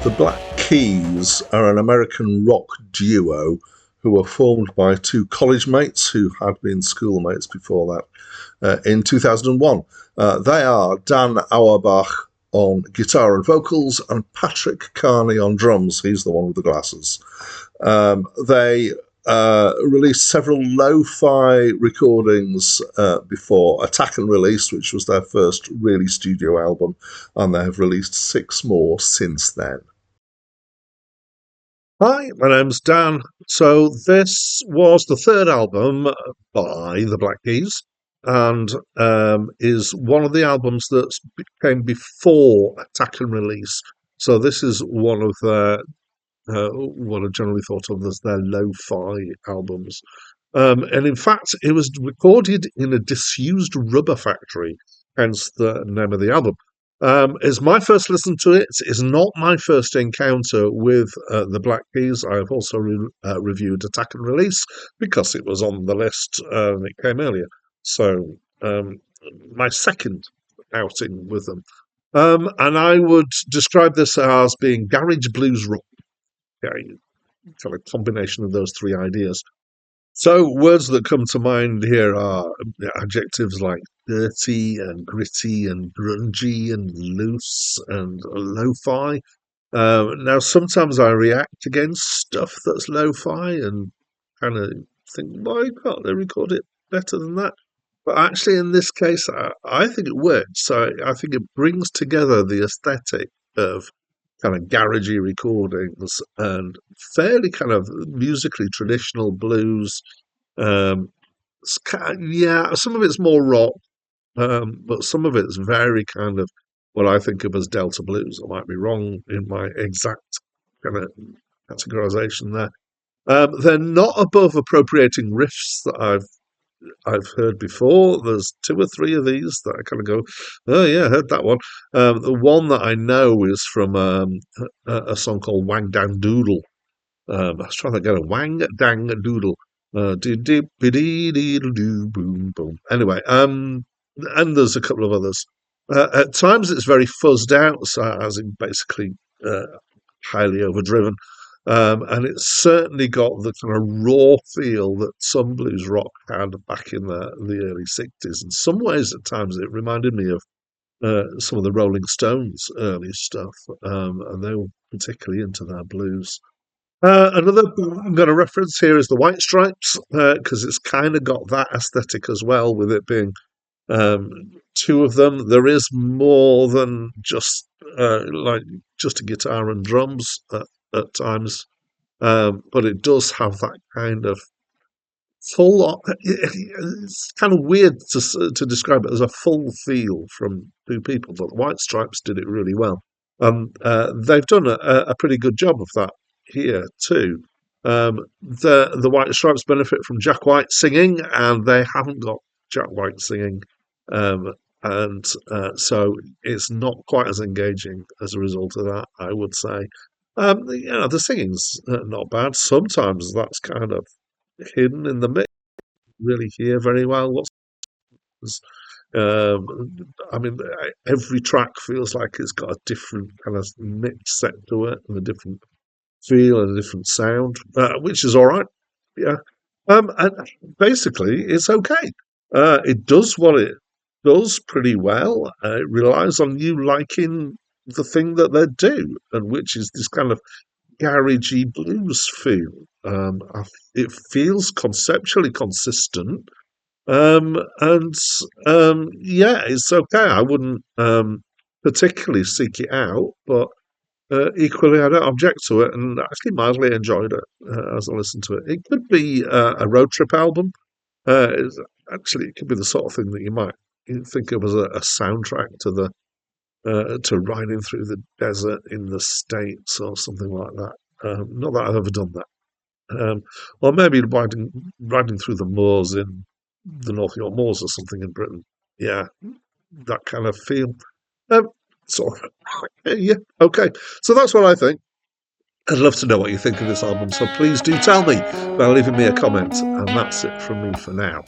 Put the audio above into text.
The Black Keys are an American rock duo who were formed by two college mates who had been schoolmates before that in 2001. They are Dan Auerbach on guitar and vocals and Patrick Carney on drums. He's the one with the glasses. They released several lo-fi recordings before Attack and Release, which was their first really studio album, and they have released 6 more since then. Hi, my name's Dan. So this was the third album by the Black Keys, and is one of the albums that came before Attack and Release. So this is one of their what are generally thought of as their lo-fi albums. And in fact, it was recorded in a disused rubber factory, hence the name of the album. It's my first listen to it. It's not my first encounter with the Black Keys. I have also reviewed Attack and Release because it was on the list and it came earlier. So my second outing with them. And I would describe this as being garage blues rock. Kind of combination of those three ideas. So words that come to mind here are adjectives like dirty and gritty and grungy and loose and lo-fi. Now, sometimes I react against stuff that's lo-fi and kind of think, why can't they record it better than that? But actually, in this case, I think it works. So I think it brings together the aesthetic of kind of garagey recordings and fairly kind of musically traditional blues. Some of it's more rock, but some of it's very kind of what I think of as Delta blues. I might be wrong in my exact kind of categorization there. They're not above appropriating riffs that I've heard before. There's 2 or 3 of these that I kind of go, oh yeah, I heard that one. The one that I know is from a song called Wang Dang Doodle. I was trying to get a Wang Dang Doodle. Boom, boom. Anyway, and there's a couple of others. At times it's very fuzzed out, as in basically highly overdriven. And it's certainly got the kind of raw feel that some blues rock had back in the early 60s. In some ways, at times, it reminded me of some of the Rolling Stones' early stuff, and they were particularly into their blues. Another I'm going to reference here is the White Stripes, because it's kind of got that aesthetic as well, with it being 2 of them. There is more than just just a guitar and drums at times, but it does have that kind of full. It's kind of weird to describe it as a full feel from 2 people, but the White Stripes did it really well. They've done a pretty good job of that here too. The White Stripes benefit from Jack White singing, and they haven't got Jack White singing, and so it's not quite as engaging as a result of that, I would say. The singing's not bad. Sometimes that's kind of hidden in the mix. Really hear very well what's. I mean, every track feels like it's got a different kind of mix set to it and a different feel and a different sound, which is all right. Yeah. And basically, it's okay. It does what it does pretty well. It relies on you liking the thing that they do, and which is this kind of garagey blues feel. It feels conceptually consistent, and yeah, it's okay. I wouldn't particularly seek it out, but equally, I don't object to it, and actually mildly enjoyed it as I listened to it. It could be a road trip album. Actually, it could be the sort of thing that you might think of as a soundtrack to the to riding through the desert in the States or something like that. Not that I've ever done that. Or maybe riding through the moors in the North York Moors or something in Britain. Yeah, that kind of feel. So, yeah, okay. So that's what I think. I'd love to know what you think of this album, so please do tell me by leaving me a comment. And that's it from me for now.